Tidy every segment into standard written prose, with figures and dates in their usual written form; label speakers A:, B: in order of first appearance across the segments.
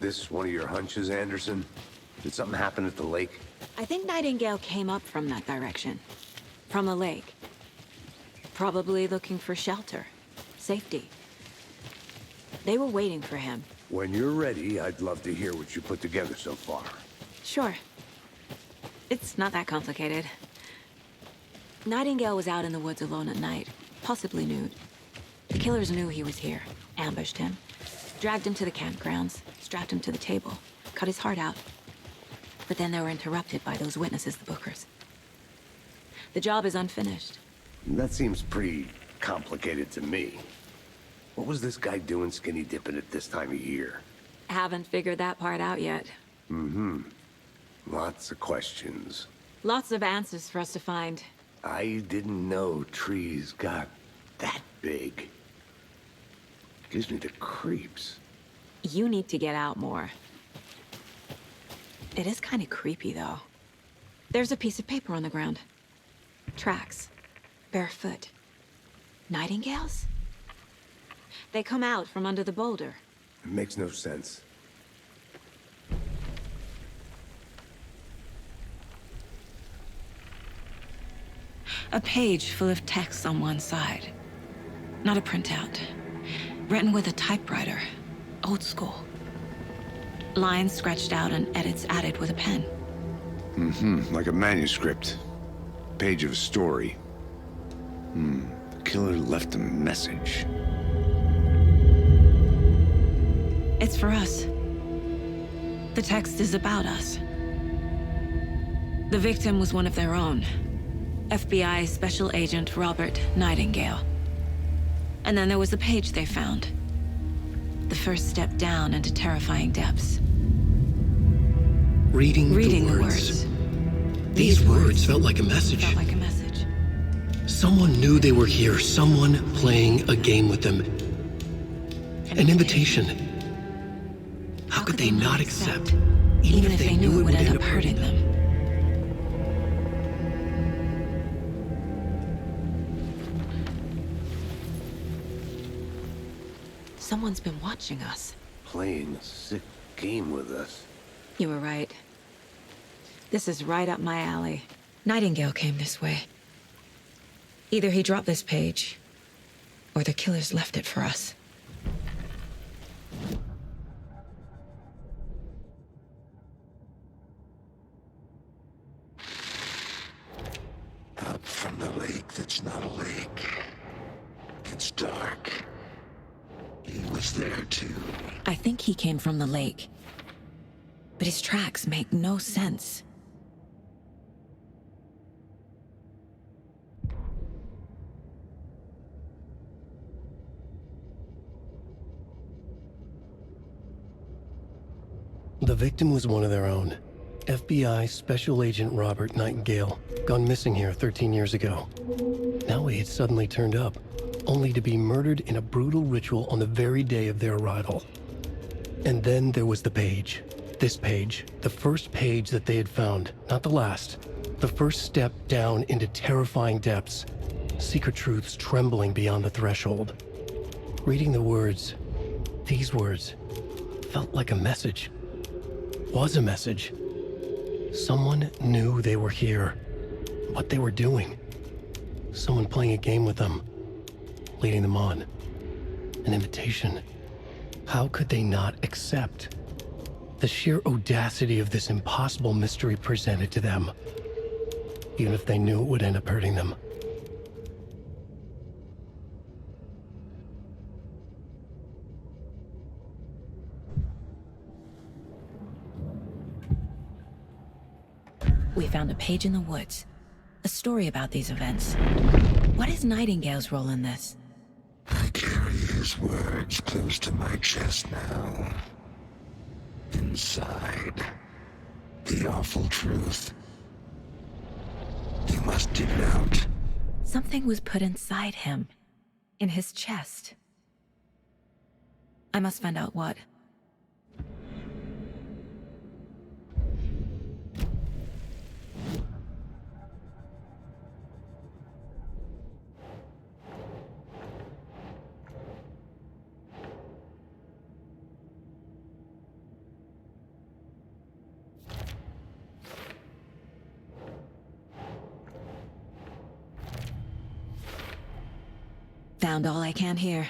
A: This one of your hunches, Anderson? Did something happen at the lake?
B: I think Nightingale came up from that direction. From the lake. Probably looking for shelter. Safety. They were waiting for him.
A: When you're ready, I'd love to hear what you put together so far.
B: Sure. It's not that complicated. Nightingale was out in the woods alone at night, possibly nude. The killers knew he was here, ambushed him, dragged him to the campgrounds, strapped him to the table, cut his heart out. But then they were interrupted by those witnesses, the Bookers. The job is unfinished.
A: That seems pretty complicated to me. What was this guy doing skinny dipping at this time of year?
B: Haven't figured that part out yet.
A: Lots of questions.
B: Lots of answers for us to find.
A: I didn't know trees got that big. Gives me the creeps.
B: You need to get out more. It is kind of creepy, though. There's a piece of paper on the ground. Tracks. Barefoot. Nightingales? They come out from under the boulder.
A: It makes no sense.
B: A page full of text on one side. Not a printout. Written with a typewriter. Old school. Lines scratched out and edits added with a pen.
A: Like a manuscript. Page of a story. The killer left a message.
B: It's for us. The text is about us. The victim was one of their own. FBI Special Agent Robert Nightingale. And then there was the page they found. The first step down into terrifying depths.
C: Reading the words. These words felt like a message.
B: Felt like a message.
C: Someone knew they were here, someone playing a game with them. An invitation. How could they not accept, even if they knew it would end up hurting them?
B: Someone's been watching us.
A: Playing a sick game with us.
B: You were right. This is right up my alley. Nightingale came this way. Either he dropped this page, or the killers left it for us.
D: Up from the lake that's not a lake. It's dark. He was there too.
B: I think he came from the lake. But his tracks make no sense.
C: The victim was one of their own. FBI Special Agent Robert Nightingale, gone missing here 13 years ago. Now he had suddenly turned up, only to be murdered in a brutal ritual on the very day of their arrival. And then there was the page. This page, the first page that they had found, not the last. The first step down into terrifying depths. Secret truths trembling beyond the threshold. Reading the words, these words, felt like a message. Was a message. Someone knew they were here, what they were doing. Someone playing a game with them, leading them on. An invitation. How could they not accept? The sheer audacity of this impossible mystery presented to them, even if they knew it would end up hurting them.
B: We found a page in the woods. A story about these events. What is Nightingale's role in this?
D: I carry his words close to my chest now. Inside, the awful truth. You must dig it out.
B: Something was put inside him. In his chest. I must find out what. Found all I can here.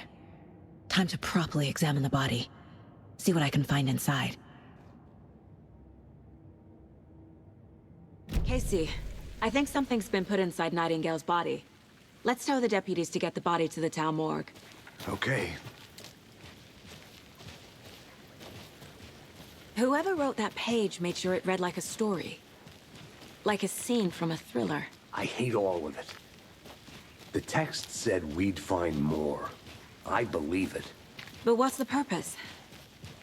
B: Time to properly examine the body. See what I can find inside. Casey, I think something's been put inside Nightingale's body. Let's tell the deputies to get the body to the town morgue.
A: Okay.
B: Whoever wrote that page made sure it read like a story. Like a scene from a thriller.
E: I hate all of it. The text said we'd find more. I believe it.
B: But what's the purpose?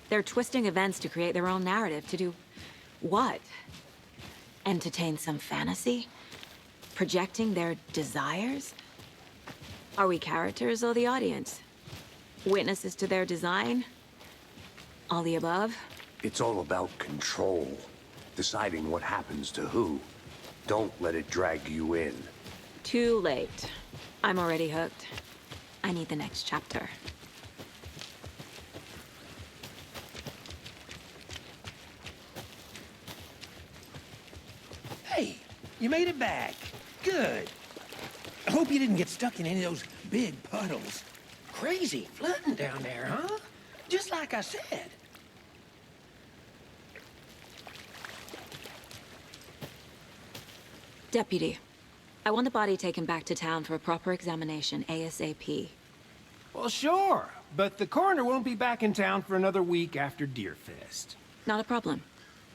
B: They're twisting events to create their own narrative. To do what? Entertain some fantasy? Projecting their desires? Are we characters or the audience? Witnesses to their design? All the above?
E: It's all about control. Deciding what happens to who. Don't let it drag you in.
B: Too late. I'm already hooked. I need the next chapter.
F: Hey, you made it back. Good. I hope you didn't get stuck in any of those big puddles. Crazy flooding down there, huh? Just like I said.
B: Deputy, I want the body taken back to town for a proper examination, ASAP.
G: Well, sure, but the coroner won't be back in town for another week after Deerfest.
B: Not a problem.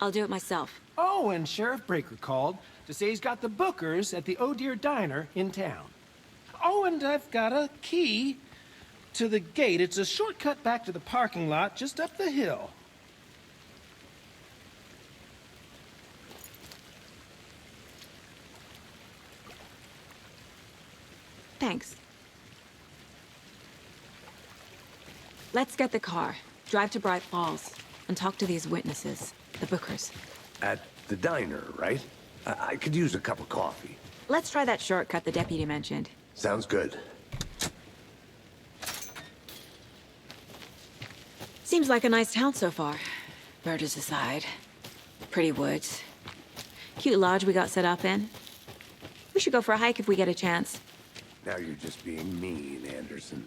B: I'll do it myself.
G: Oh, and Sheriff Breaker called to say he's got the Bookers at the Oh Dear Diner in town. Oh, and I've got a key to the gate. It's a shortcut back to the parking lot just up the hill.
B: Thanks. Let's get the car, drive to Bright Falls, and talk to these witnesses, the Bookers.
E: At the diner, right? I could use a cup of coffee.
B: Let's try that shortcut the deputy mentioned.
E: Sounds good.
B: Seems like a nice town so far. Murders aside. Pretty woods. Cute lodge we got set up in. We should go for a hike if we get a chance.
E: Now you're just being mean, Anderson.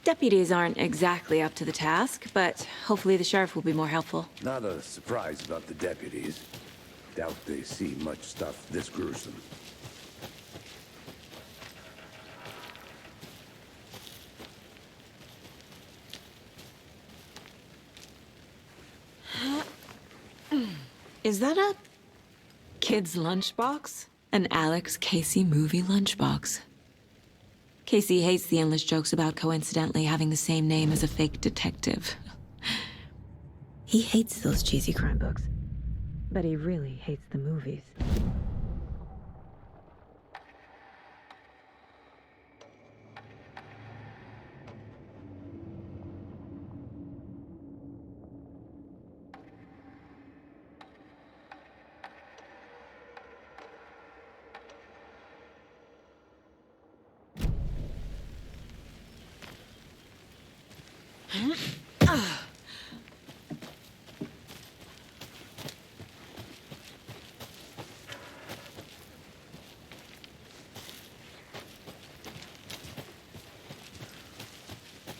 B: Deputies aren't exactly up to the task, but hopefully the sheriff will be more helpful.
E: Not a surprise about the deputies. Doubt they see much stuff this gruesome.
B: Is that a kid's lunchbox? An Alex Casey movie lunchbox. Casey hates the endless jokes about coincidentally having the same name as a fake detective. He hates those cheesy crime books. But he really hates the movies.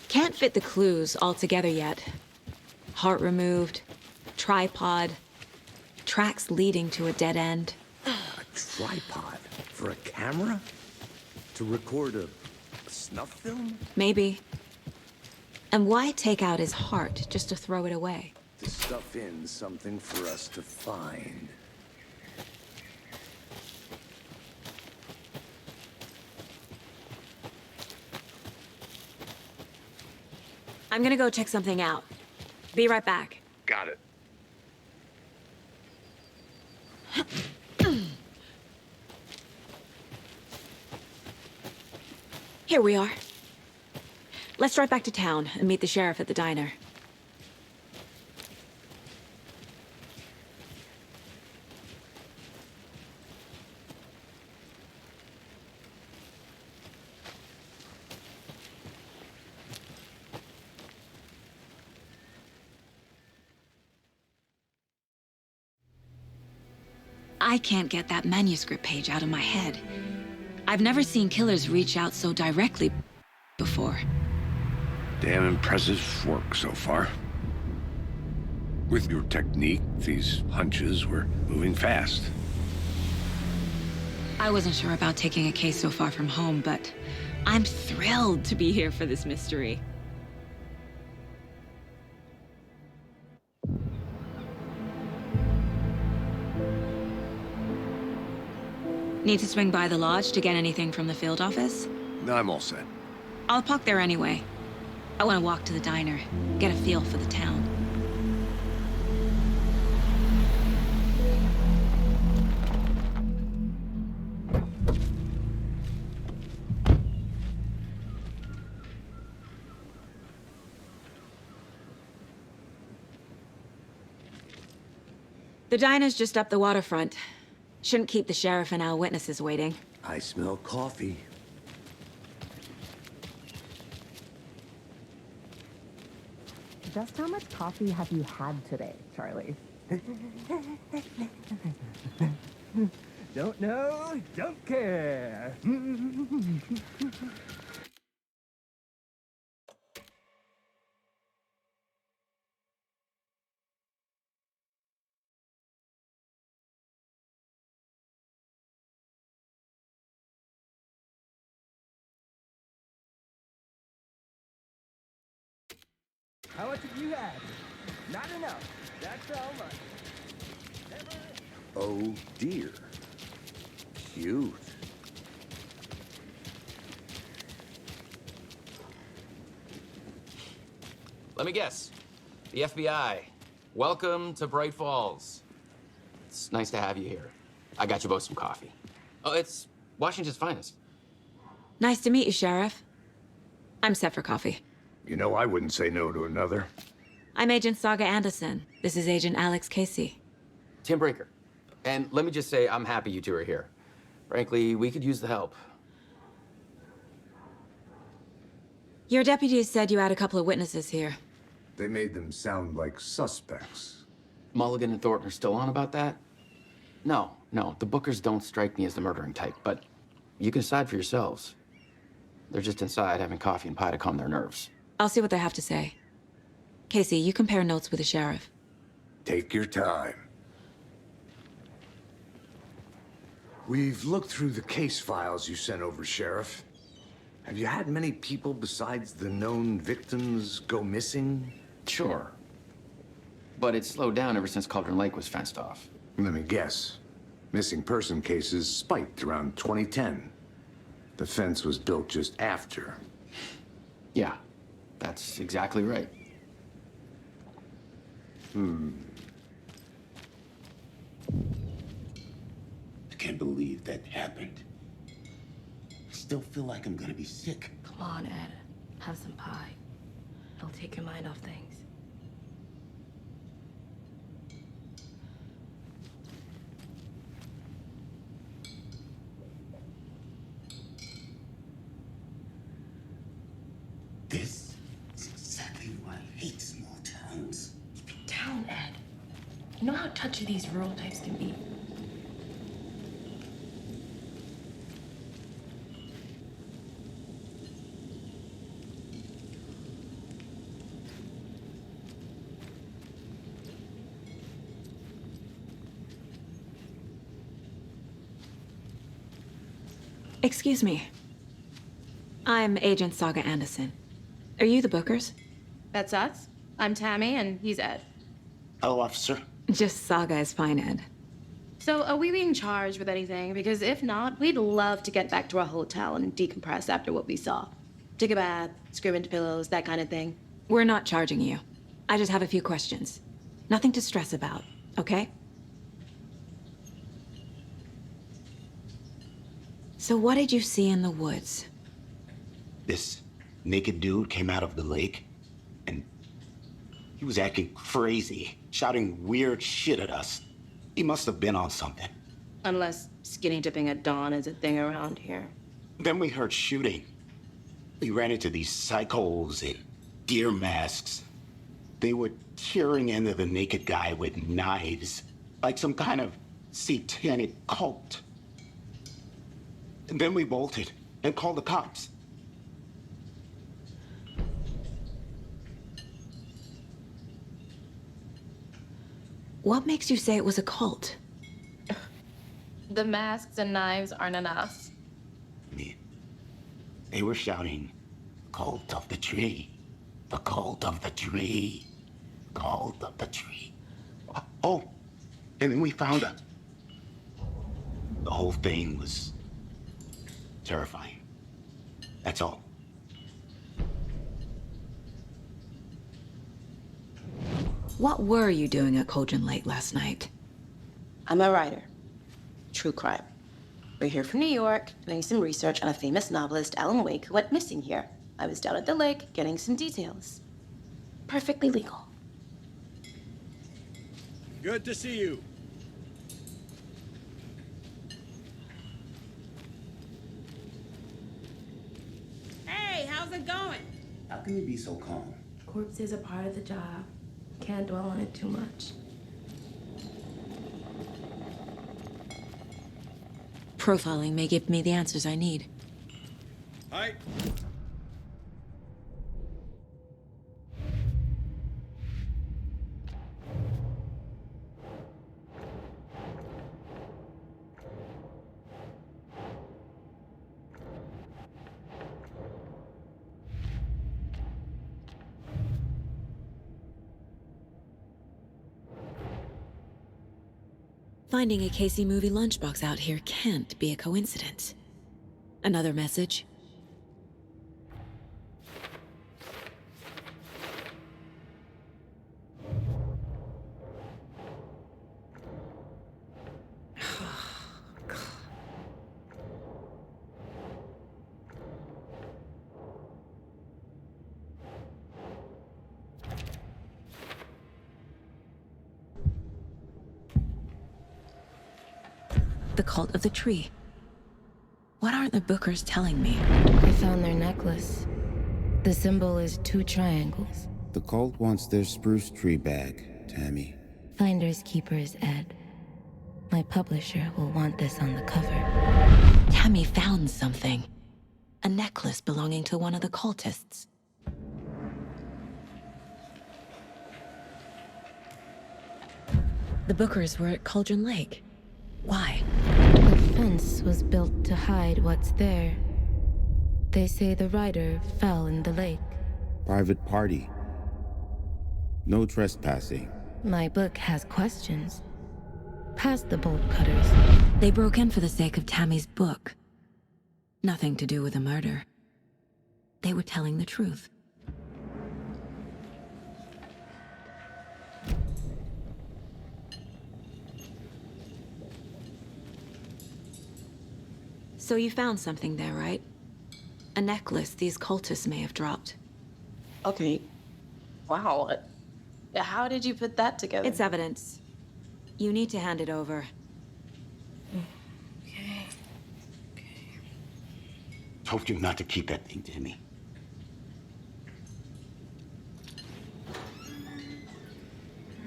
B: Can't fit the clues all together yet. Heart removed, tripod, tracks leading to a dead end.
E: A tripod? For a camera? To record a snuff film?
B: Maybe. And why take out his heart just to throw it away?
E: To stuff in something for us to find.
B: I'm gonna go check something out. Be right back.
A: Got it.
B: Here we are. Let's drive back to town and meet the sheriff at the diner. I can't get that manuscript page out of my head. I've never seen killers reach out so directly. before.
A: Damn impressive work so far. With your technique, these hunches were moving fast.
B: I wasn't sure about taking a case so far from home, but I'm thrilled to be here for this mystery. Need to swing by the lodge to get anything from the field office?
A: I'm all set.
B: I'll park there anyway. I want to walk to the diner, get a feel for the town. The diner's just up the waterfront. Shouldn't keep the sheriff and our witnesses waiting.
E: I smell coffee.
H: Just how much coffee have you had today, Charlie? Don't know, don't care. How much have you had? Not enough. That's all much. Never...
E: Oh dear. Cute.
I: Let me guess. The FBI. Welcome to Bright Falls. It's nice to have you here. I got you both some coffee. Oh, it's Washington's finest.
B: Nice to meet you, Sheriff. I'm set for coffee.
A: You know, I wouldn't say no to another.
B: I'm Agent Saga Anderson. This is Agent Alex Casey.
I: Tim Breaker. And let me just say, I'm happy you two are here. Frankly, we could use the help.
B: Your deputies said you had a couple of witnesses here.
E: They made them sound like suspects.
I: Mulligan and Thornton are still on about that? No, the Bookers don't strike me as the murdering type, but you can decide for yourselves. They're just inside having coffee and pie to calm their nerves.
B: I'll see what they have to say. Casey, you compare notes with the sheriff.
E: Take your time. We've looked through the case files you sent over, Sheriff. Have you had many people besides the known victims go missing?
I: Sure. But it's slowed down ever since Cauldron Lake was fenced off.
E: Let me guess. Missing person cases spiked around 2010. The fence was built just after.
I: Yeah, that's exactly right.
D: I can't believe that happened. I still feel like I'm gonna be sick.
J: Come on, Ed. Have some pie. It'll take your mind off things.
D: This is exactly why I hate small towns.
J: Keep it down, Ed. You know how touchy these rural types can be.
B: Excuse me. I'm Agent Saga Anderson. Are you the Bookers?
K: That's us. I'm Tammy, and he's Ed.
D: Hello, officer.
B: Just Saga is fine, Ed.
K: So, are we being charged with anything? Because if not, we'd love to get back to our hotel and decompress after what we saw. Take a bath, scream into pillows, that kind of thing.
B: We're not charging you. I just have a few questions. Nothing to stress about, okay? So what did you see in the woods?
D: This naked dude came out of the lake, and he was acting crazy, shouting weird shit at us. He must have been on something.
K: Unless skinny dipping at dawn is a thing around here.
D: Then we heard shooting. We ran into these psychos in deer masks. They were tearing into the naked guy with knives, like some kind of satanic cult. And then we bolted and called the cops.
B: What makes you say it was a cult?
K: The masks and knives aren't enough.
D: They were shouting, "Cult of the tree. The cult of the tree. Cult of the tree." Oh, and then we found her. The whole thing was terrifying. That's all.
B: What were you doing at Cauldron Lake last night?
K: I'm a writer. True crime. We're here from New York, doing some research on a famous novelist, Alan Wake, who went missing here. I was down at the lake, getting some details. Perfectly legal.
H: Good to see you.
L: Hey, how's it going?
D: How can you be so calm?
J: Corpses are part of the job. Can't dwell on it too much.
B: Profiling may give me the answers I need.
H: Hi.
B: Finding a Casey movie lunchbox out here can't be a coincidence. Another message? The cult of the tree. What aren't the Bookers telling me?
J: I found their necklace. The symbol is 2 triangles.
M: The cult wants their spruce tree back, Tammy.
J: Finders keepers, Ed. My publisher will want this on the cover.
B: Tammy found something. A necklace belonging to one of the cultists. The Bookers were at Cauldron Lake. Why?
J: The fence was built to hide what's there. They say the rider fell in the lake.
M: Private party. No trespassing.
J: My book has questions. Past the bolt cutters.
B: They broke in for the sake of Tammy's book. Nothing to do with a murder. They were telling the truth. So you found something there, right? A necklace these cultists may have dropped.
K: Okay. Wow. How did you put that together?
B: It's evidence. You need to hand it over.
D: Told you not to keep that thing, Timmy.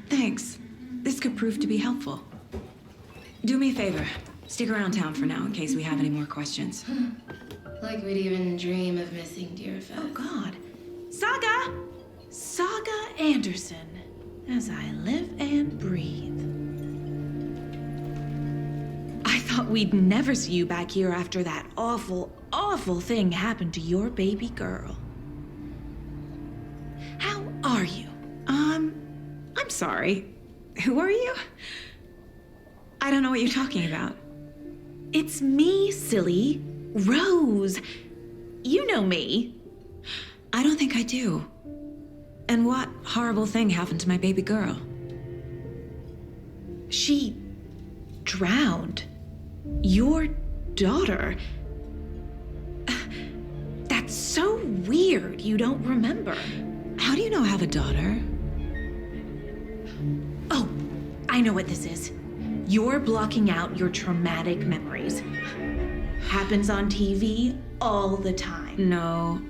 B: Thanks. This could prove to be helpful. Do me a favor. Stick around town for now in case we have any more questions.
J: Like we'd even dream of missing dear Fed.
L: Oh, God. Saga! Saga Anderson. As I live and breathe. I thought we'd never see you back here after that awful, awful thing happened to your baby girl. How are you? I'm sorry. Who are you? I don't know what you're talking about. It's me, silly. Rose. You know me. I don't think I do. And what horrible thing happened to my baby girl? She drowned. Your daughter. That's so weird you don't remember. How do you know I have a daughter? Oh, I know what this is. You're blocking out your traumatic memories. Happens on TV all the time.
B: No.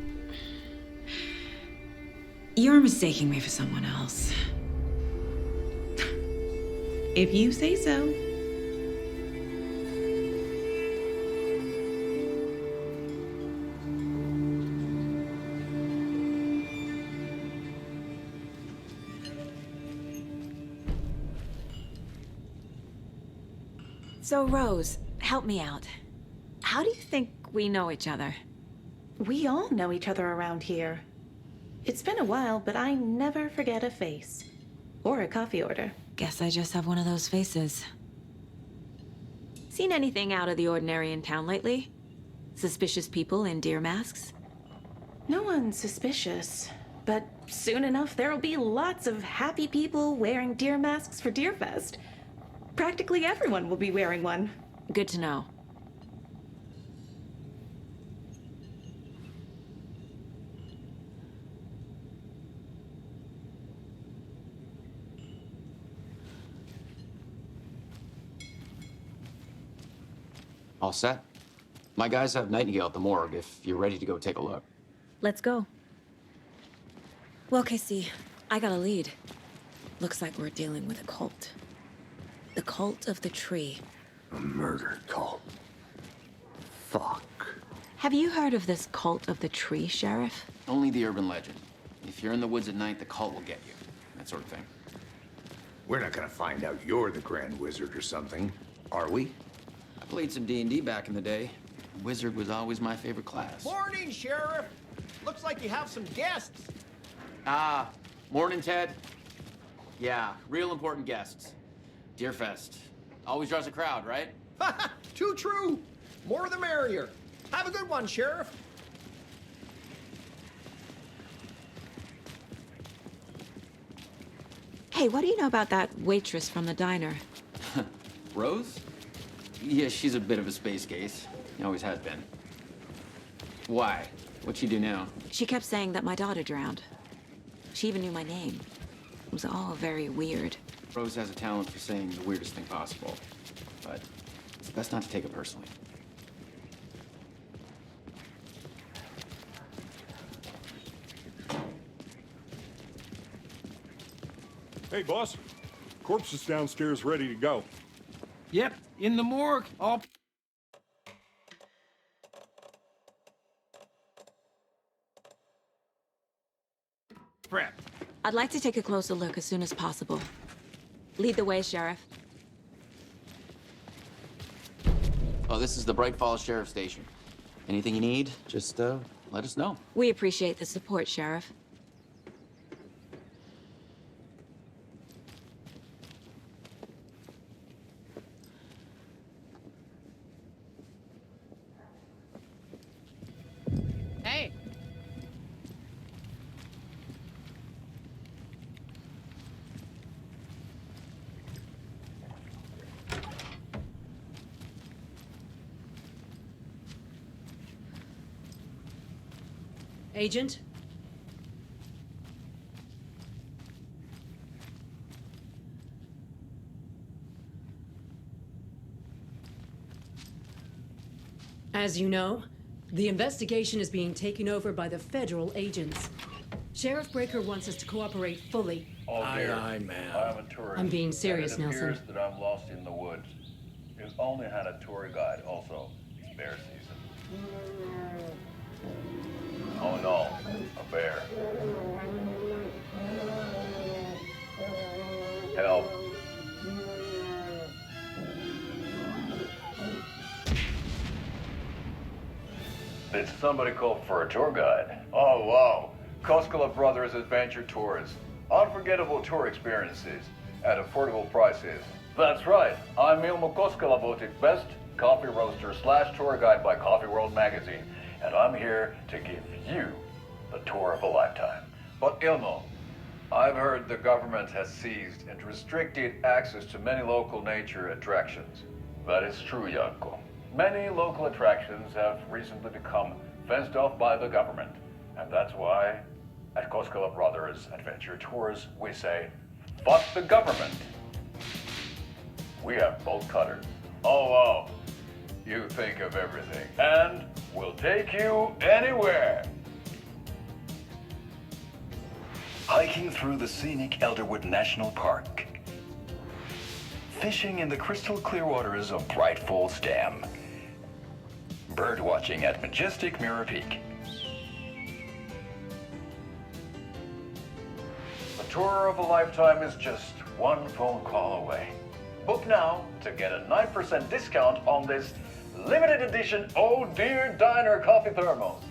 B: You're mistaking me for someone else.
L: If you say so.
B: So, Rose, help me out. How do you think we know each other?
K: We all know each other around here. It's been a while, but I never forget a face. Or a coffee order.
B: Guess I just have one of those faces. Seen anything out of the ordinary in town lately? Suspicious people in deer masks?
K: No one's suspicious. But soon enough, there'll be lots of happy people wearing deer masks for Deerfest. Practically everyone will be wearing one.
B: Good to know.
I: All set? My guys have Nightingale at the morgue if you're ready to go take a look.
B: Let's go. Well, Casey, I got a lead. Looks like we're dealing with a cult. The cult of the tree.
E: A murder cult. Fuck.
B: Have you heard of this cult of the tree, Sheriff?
I: Only the urban legend. If you're in the woods at night, the cult will get you. That sort of thing.
E: We're not gonna find out you're the Grand Wizard or something, are we?
I: I played some D&D back in the day. Wizard was always my favorite class.
G: Morning, Sheriff. Looks like you have some guests.
I: Ah, morning, Ted. Yeah, real important guests. Deerfest. Always draws a crowd, right?
G: Too true. More the merrier. Have a good one, Sheriff.
B: Hey, what do you know about that waitress from the diner?
I: Rose? Yeah, she's a bit of a space case. Always has been. Why? What'd she do now?
B: She kept saying that my daughter drowned. She even knew my name. It was all very weird.
I: Rose has a talent for saying the weirdest thing possible. But it's best not to take it personally.
N: Hey, boss. Corpse is downstairs ready to go.
G: Yep, in the morgue. All prep.
B: I'd like to take a closer look as soon as possible. Lead the way, Sheriff.
I: Oh, this is the Bright Falls Sheriff Station. Anything you need, just let us know.
B: We appreciate the support, Sheriff.
L: Hey.
O: Agent? As you know, the investigation is being taken over by the federal agents. Sheriff Breaker wants us to cooperate fully.
P: Aye, ma'am. I'm a tourist.
O: I'm being serious,
P: and it
O: Nelson.
P: appears that I'm lost in the woods. We've only had a tour guide, also. It's bear season. Oh no, a bear. Help. Did somebody call for a tour guide? Oh wow, Koskela Brothers Adventure Tours. Unforgettable tour experiences at affordable prices. That's right, I'm Ilmo Koskela, voted best coffee roaster / tour guide by Coffee World magazine. And I'm here to give you the tour of a lifetime. But Ilmo, I've heard the government has seized and restricted access to many local nature attractions. That is true, Janko. Many local attractions have recently become fenced off by the government. And that's why, at Koskela Brothers Adventure Tours, we say, fuck the government. We have bolt cutters. Oh, wow. You think of everything. And we'll take you anywhere. Hiking through the scenic Elderwood National Park. Fishing in the crystal clear waters of Bright Falls Dam. Bird watching at majestic Mirror Peak. The tour of a lifetime is just one phone call away. Book now to get a 9% discount on this limited edition Oh Dear Diner coffee thermos.